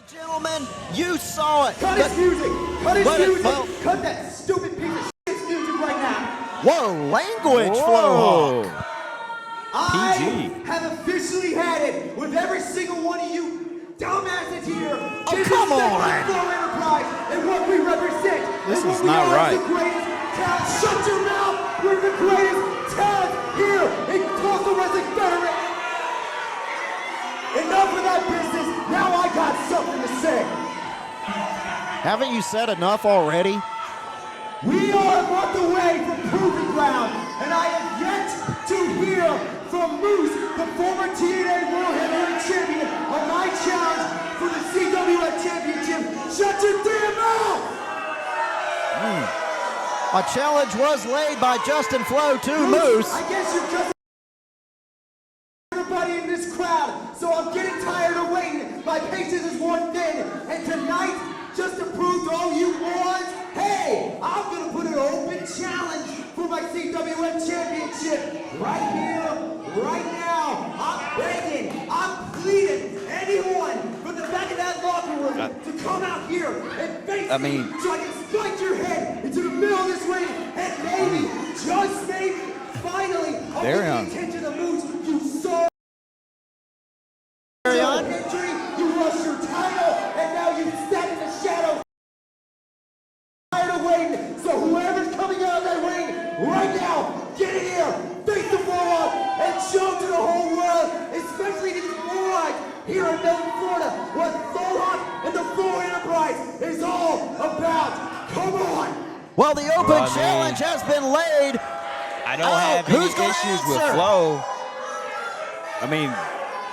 Gentlemen, you saw it. Cut his music. Cut his music. Well, cut that stupid piece of shit music right now. whoa, language, Whoa. Fleaux. I PG. have officially had it with every single one of you dumbasses here. Oh, come on. Fleaux Enterprise and what we represent. This and is what we not are right. The greatest talent. Shut your mouth. We're the greatest talent here in Tulsa Wrestling Federation. Enough of that business. Now I got something to say. Haven't you said enough already? We are a month away from Proving Ground, and I have yet to hear from Moose, the former TNA World Heavyweight Champion, on my challenge for the CWF Championship. Shut your damn mouth! A challenge was laid by Justin Fleaux to Moose. I guess you're just everybody in this crowd, so I'm getting tired of waiting. My patience is worn thin, and tonight, just to prove to all you morons, hey, I'm gonna put an open challenge for my CWF Championship right here, right now. I'm begging, I'm pleading, anyone from the back of that locker room to come out here and face me so I can spike your head into the middle of this ring, and maybe, just maybe, finally, I'll get the attention of Moose, you saw injury, you lost your title, and now you sat in the shadows. Tired of waiting, so whoever's coming out of that ring right now, get in here, face the floor up, and show to the whole world, especially these morons here in Melbourne, Florida, what Fleaux and the Fleaux Enterprise is all about. Come on! Well, the open challenge has been laid. I don't have any issues with Fleaux. I mean,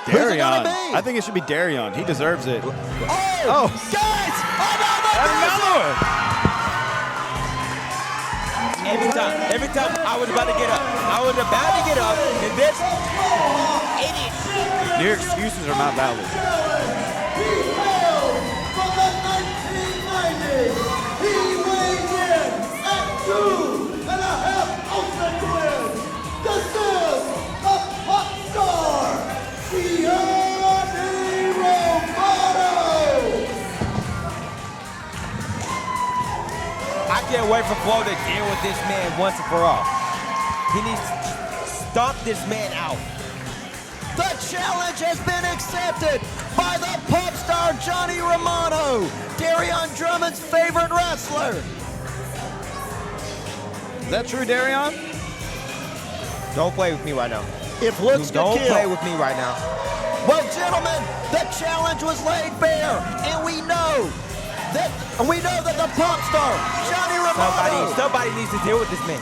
Darion. I think it should be Darion. He deserves it. Oh, guys! Another one! Every time I was about to get up. And this idiot. Your excuses are not valid. He hails from the 1990s. He weighs in at 2.5 ounces grams. This is the pop star, Romano. I can't wait for Fleaux to deal with this man once and for all. He needs to stomp this man out. The challenge has been accepted by the pop star Johnny Romano, Darion Drummond's favorite wrestler. Is that true, Darion? Don't play with me right now. If looks could Don't kill. play with me right now. Well, gentlemen, the challenge was laid bare, and we know that the pop star Johnny Romano. Somebody needs to deal with this man.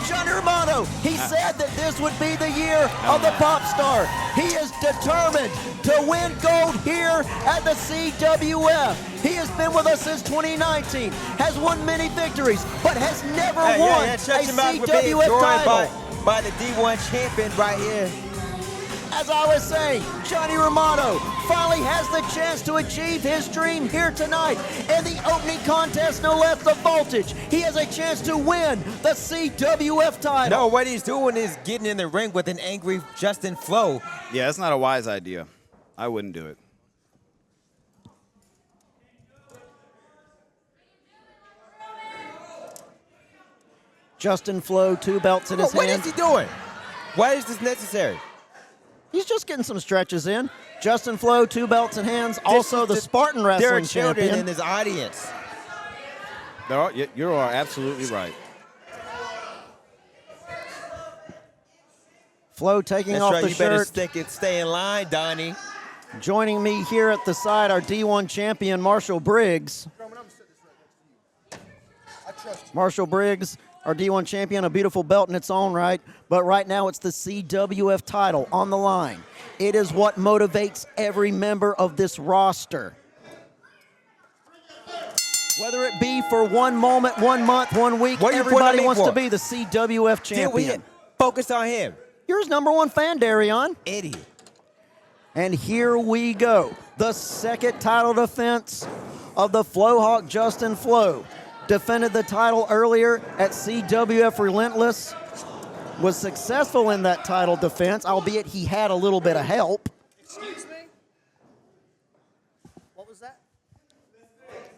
Johnny Romano, he said that this would be the year of the pop star. He is determined to win gold here at the CWF. He has been with us since 2019, has won many victories, but has never won a CWF title. By the D1 champion right here. As I was saying, Johnny Romano finally has the chance to achieve his dream here tonight. In the opening contest, no less, the Voltage. He has a chance to win the CWF title. No, what he's doing is getting in the ring with an angry Justin Fleaux. Yeah, that's not a wise idea. I wouldn't do it. Justin Fleaux, 2 belts in his hand. What is he doing? Why is this necessary? He's just getting some stretches in. Justin Fleaux, 2 belts in hands. Also the Spartan Wrestling There are children champion. in his audience. You are absolutely right. Fleaux taking That's off right, the you shirt. better stay in line, Donnie. Joining me here at the side, our D1 champion, Marshall Briggs. Marshall Briggs, our D1 champion, a beautiful belt in its own right, but right now it's the CWF title on the line. It is what motivates every member of this roster. Whether it be for one moment, 1 month, 1 week, everybody wants to be the CWF champion. Focus on him. You're his #1 fan, Darion. Idiot. And here we go. The second title defense of the Flowhawk, Justin Fleaux. Defended the title earlier at CWF Relentless. Was successful in that title defense, albeit he had a little bit of help. Excuse me? What was that?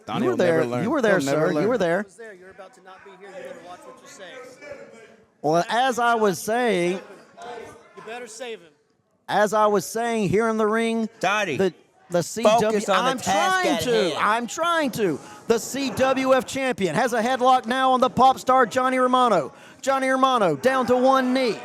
Donnie You were will never there. learn. You were there, He'll never sir. learn. You were there. I was there. You're about to not be here. You better watch what you say. Well, as I was saying, You better save him. here in the ring, Donnie, the CW. focus on the task at hand. I'm trying to. The CWF champion has a headlock now on the pop star Johnny Romano. Johnny Romano down to one knee.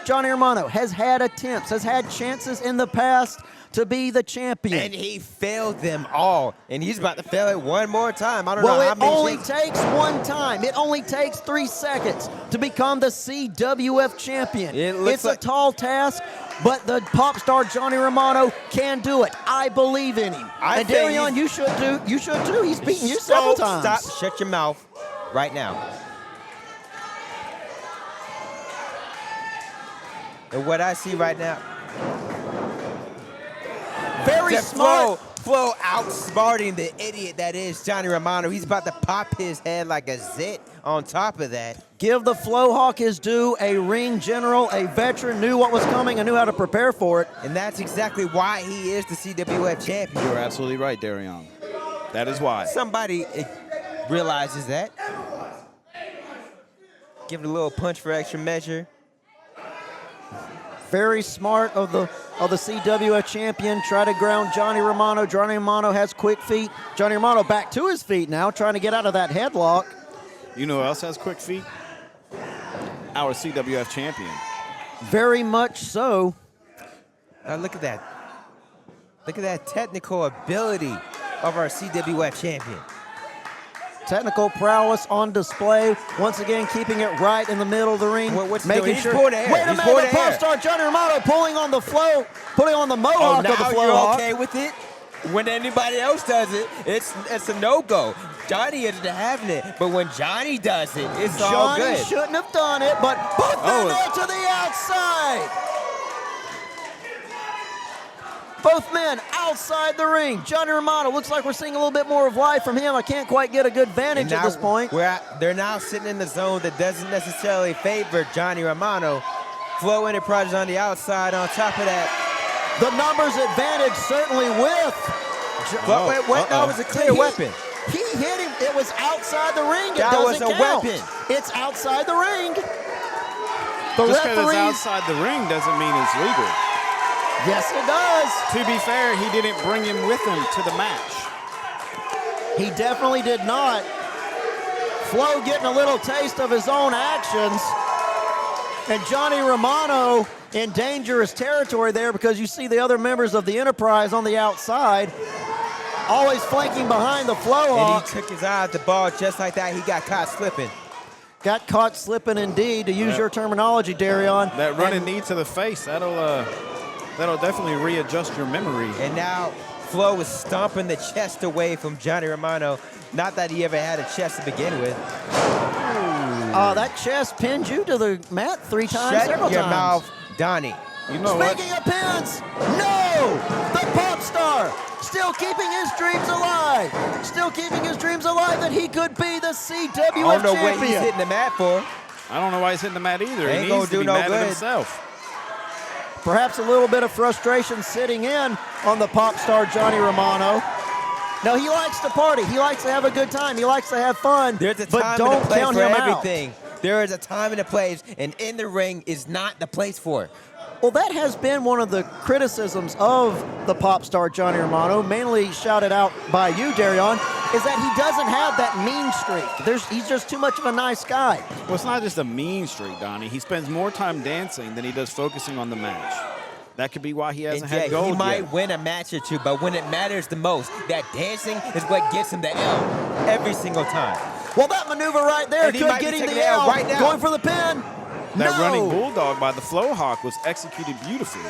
Johnny Romano has had attempts, has had chances in the past to be the champion. and he failed them all, and he's about to fail it one more time. I don't know Well, how it many only chances- takes one time. It only takes 3 seconds to become the CWF champion. It looks It's like- a tall task, but the pop star Johnny Romano can do it. I believe in him. I And think Darion, you should too. You should too. He's beaten you several times. Stop. Shut your mouth right now. And what I see right now, Very that smart. Fleaux outsmarting the idiot that is Johnny Romano. He's about to pop his head like a zit on top of that. Give the Flow Hawk his due. A ring general, a veteran, knew what was coming and knew how to prepare for it. And that's exactly why he is the CWF champion. You're absolutely right, Darion. That is why. Somebody realizes that. Give it a little punch for extra measure. Very smart of the CWF champion. Try to ground Johnny Romano. Johnny Romano has quick feet. Johnny Romano back to his feet now, trying to get out of that headlock. You know who else has quick feet? Our CWF champion. Very much so. Now look at that. Look at that technical ability of our CWF champion. Technical prowess on display. Once again, keeping it right in the middle of the ring. What's he making doing? He's sure. pulling the air. Wait a He's minute, pulling the the pop air. star Johnny Romano pulling on the flow, putting on the mohawk of the now flow you're hawk. okay with it? When anybody else does it, it's a no-go. Johnny isn't having it, but when Johnny does it, it's all Johnny good. shouldn't have done it, but both men are to the outside. Both men outside the ring. Johnny Romano, looks like we're seeing a little bit more of life from him. I can't quite get a good vantage at this point. They're now sitting in the zone that doesn't necessarily favor Johnny Romano. Fleaux Enterprises on the outside. On top of that, The numbers advantage certainly with. that was a clear weapon. He hit him. It was outside the ring. It That doesn't was a count. weapon. It's outside the ring. The Just because it's referees. outside the ring doesn't mean it's legal. Yes, it does. To be fair, he didn't bring him with him to the match. He definitely did not. Flo getting a little taste of his own actions. And Johnny Romano in dangerous territory there because you see the other members of the Enterprise on the outside, always flanking behind the Flow And Hawk. he took his eye off the ball just like that. He got caught slipping. Got caught slipping indeed, to use your terminology, Darion. That running knee to the face, that'll definitely readjust your memory. And now Fleaux is stomping the chest away from Johnny Romano. Not that he ever had a chest to begin with. That chest pinned you to the mat 3 times, Shut several your times. mouth, Donnie. You know what? Speaking of pins, no! The pop star still keeping his dreams alive. Still keeping his dreams alive that he could be the CWF I don't know what he's champion. hitting the mat for. I don't know why he's hitting the mat either. Ain't He gonna needs to do be no mad good. at himself. Perhaps a little bit of frustration sitting in on the pop star Johnny Romano. No, he likes to party. He likes to have a good time. He likes to have fun. There's a but time don't and a place count for him everything. There is a time and a place, and in the ring is not the place for it. Well, that has been one of the criticisms of the pop star Johnny Romano, mainly shouted out by you, Darion, is that he doesn't have that mean streak. He's just too much of a nice guy. Well, it's not just a mean streak, Donnie. He spends more time dancing than he does focusing on the match. That could be why he hasn't And had yeah, gold he might yet. win a match or two, but when it matters the most, that dancing is what gets him the L every single time. Well, that maneuver right there And he could might be get him taking the the L L. right now. Going for the pin. That No. running bulldog by the Flow Hawk was executed beautifully.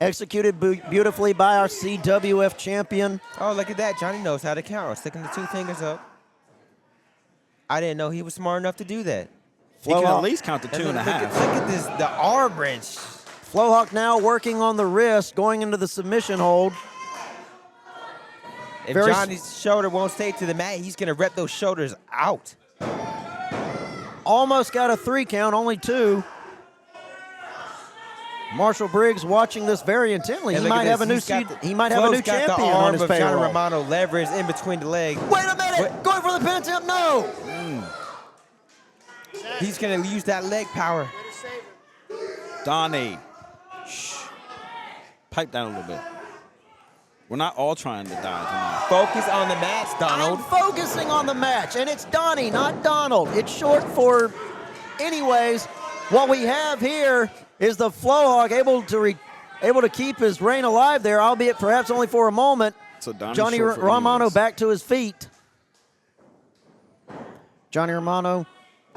Executed beautifully by our CWF champion. Oh, look at that. Johnny knows how to count. Sticking the 2 fingers up. I didn't know he was smart enough to do that. He can Flow at Hawk. least count to And 2.5. Look at this, the arm wrench. Flowhawk now working on the wrist, going into the submission hold. If Very Johnny's shoulder won't stay to the mat, he's going to rep those shoulders out. Almost got a 3 count, only 2. Marshall Briggs watching this very intently. And He might have a new champion on his the payroll. Johnny Romano leverage in between the legs. Wait a minute! Going for the pin attempt? No! He's going to use that leg power. Donnie. Shh. Pipe down a little bit. We're not all trying to die tonight. Focus on the match, Donald. I'm focusing on the match, and it's Donnie, not Donald. It's short for anyways. What we have here is the Fleaux Hawk able to keep his reign alive there, albeit perhaps only for a moment. So Johnny Romano back to his feet. Johnny Romano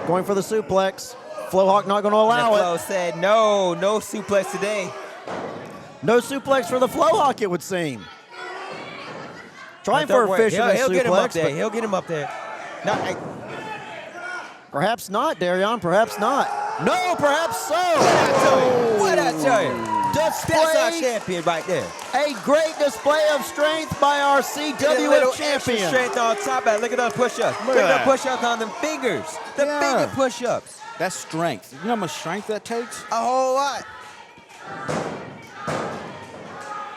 going for the suplex. Fleaux Hawk not going to allow Fleaux it. said no suplex today. No suplex for the Fleaux Hawk, it would seem. Trying for a fisherman he'll suplex. Get him up there. He'll get him up there. Perhaps not, Darion. Perhaps not. No, perhaps so. What I tell you? That's our champion right there. A great display of strength by our CWF champion. Strength on top of it. Look at those push-ups. Look at the push-ups on them fingers. The finger push-ups. That's strength. You know how much strength that takes? A whole lot.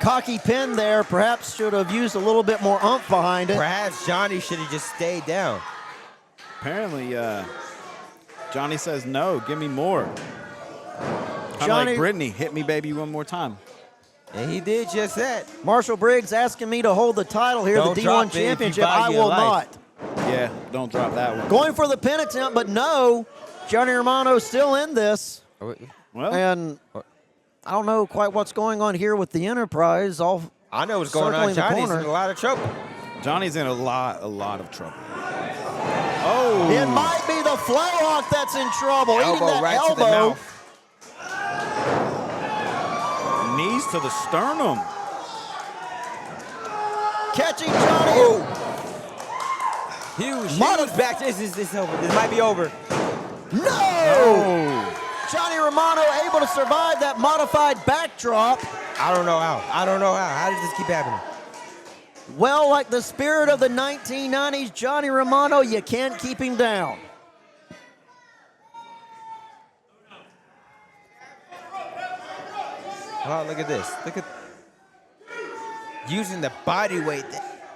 Cocky pin there. Perhaps should have used a little bit more oomph behind it. Perhaps Johnny should have just stayed down. Apparently, Johnny says, no, give me more. I'm Johnny, like, Brittany, hit me, baby, one more time. And he did just that. Marshall Briggs asking me to hold the title here, Don't the drop D1 it if you championship. value I your will life. not. Yeah, don't drop that one. Going for the pin attempt, but no. Johnny Romano still in this. Well, And I don't know quite what's going on here with the Enterprise. I know what's going on. Johnny's in a lot of trouble. Johnny's in a lot of trouble. Oh. It might be the Fleaux Hawk that's in trouble. Eating Elbow that right elbow. to the mouth. Knees to the sternum. Catching Johnny. Huge back. This is over. This might be over. No! Johnny Romano able to survive that modified backdrop. I don't know how. How does this keep happening? Well, like the spirit of the 1990s, Johnny Romano, you can't keep him down. Oh, look at this. Look at using the body weight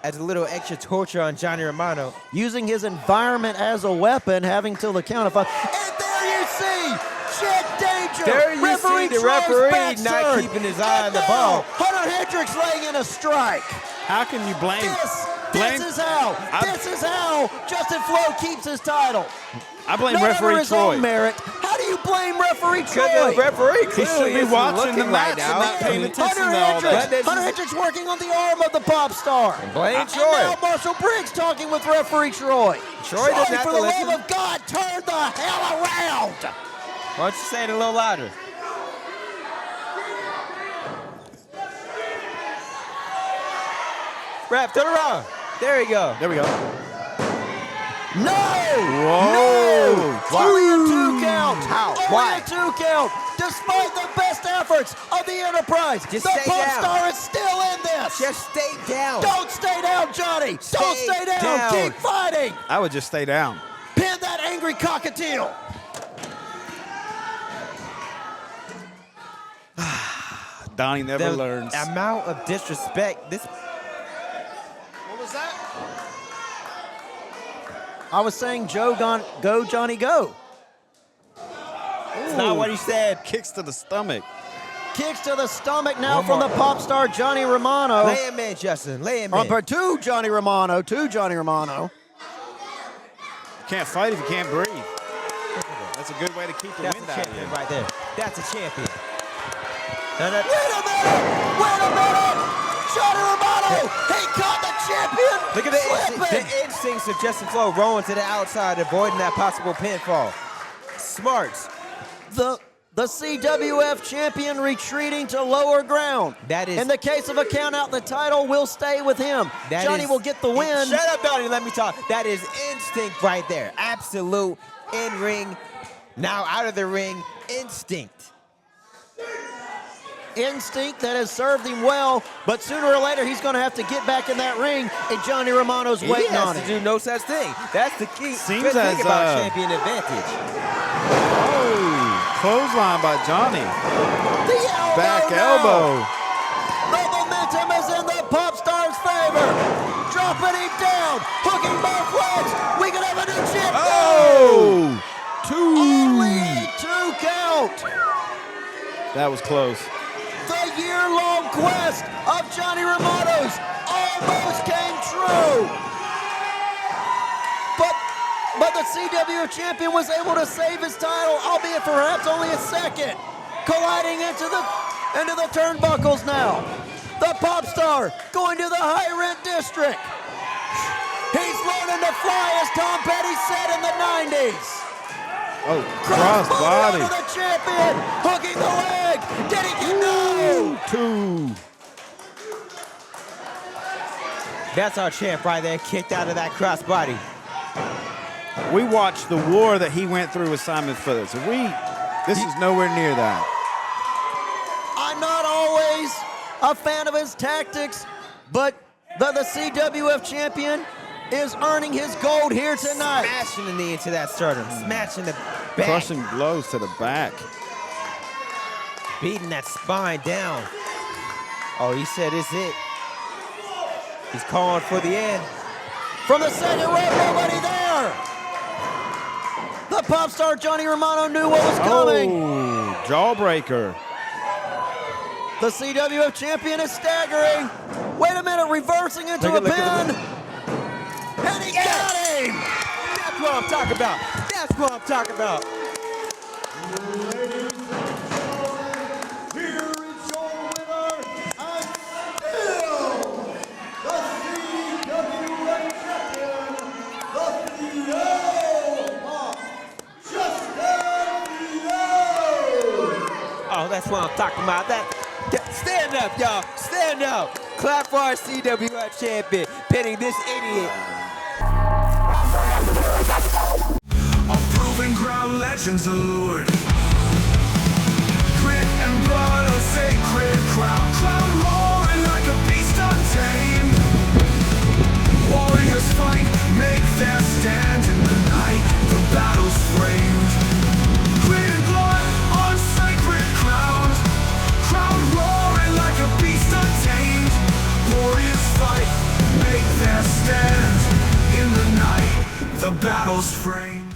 as a little extra torture on Johnny Romano. Using his environment as a weapon, having till the count of 5. And there you see, Jet Danger. There you see the referee not keeping his eye on the ball. Hunter Hendricks laying in a strike. How can you blame? This is how Justin Fleaux keeps his title. I blame Not referee under his Troy. own merit. How do you blame referee Troy? Because the referee He should clearly be isn't watching the looking match right and now. not paying attention to all Hunter that. Hendricks working on the arm of the pop star. Blame And Troy. now Marshall Briggs talking with referee Troy. Troy doesn't have for to the listen. love of God, turn the hell around. Why don't you say it a little louder? Ref, turn around. There you go. There we go. No! Whoa. No! Only a 2 count. How? Only Why? a 2 count. Despite the best efforts of the Enterprise, Just the stay pop down. star is still in this. Just stay down. Don't stay down, Johnny. Don't stay down. down. Keep fighting. I would just stay down. Pin that angry cockatiel. Donnie never The learns. amount of disrespect. This. What was that? I was saying, go, Johnny, go. It's not what he said. Kicks to the stomach. Kicks to the stomach now One from more. the pop star Johnny Romano. Lay him in, Justin. Lay him in. To Johnny Romano. Can't fight if you can't breathe. That's a good way to keep the That's wind a out of champion you. right there. That's a champion. Wait a minute! Johnny Romano! He caught the champion! Look at slipping. the instincts of Justin Fleaux rolling to the outside, avoiding that possible pinfall. Smarts. The CWF champion retreating to lower ground. That is- In the case of a count out, the title will stay with him. That Johnny is- will get the win. Shut up, Donnie. Let me talk. That is instinct right there. Absolute in-ring, now out of the ring instinct. Instinct that has served him well, but sooner or later he's going to have to get back in that ring, and Johnny Romano's He waiting has on to him. do no such thing. That's the key. Seems Good thing as, about champion advantage. Oh, clothesline by Johnny. The back now. elbow. The momentum is in the pop star's favor. Dropping him down, hooking both legs. We could have a new champ. Oh! Only Two. a 2 count. That was close. The year-long quest of Johnny Romano's almost came true. But the CWF champion was able to save his title, albeit for perhaps only a second. Colliding into the turnbuckles now. The pop star going to the high rent district. He's learning to fly, as Tom Petty said in the 90s. Oh, cross body. To the champion, hooking the leg. Did he get no? Two. That's our champ right there, kicked out of that crossbody. We watched the war that he went through with Simon Phillips. This is nowhere near that. I'm not always a fan of his tactics, but the CWF champion is earning his gold here tonight. Smashing the knee into that sternum, smashing the back. Crushing blows to the back. Beating that spine down. Oh, he said it's it. He's calling for the end. From the second row, nobody there. The pop star Johnny Romano knew what was coming. Oh, jawbreaker. The CWF champion is staggering. Wait a minute, reversing into a pin. And he got him. That's what I'm talking about. That's what I'm talking about. Here is your winner, and still the CWF champion, the Fleaux, Justin Fleaux. Oh, that's what I'm talking about. Stand up, y'all. Stand up. Clap for our CWF champion, pinning this idiot. Our proving ground legends allured. Grit and blood, a sacred crowd. Cloud roaring like a beast untamed. Warriors fight, make their stand in the night. The battle's framed. Grit and blood on sacred ground. Crowd roaring like a beast untamed. Warriors fight, make their stand in the night. The battle's framed.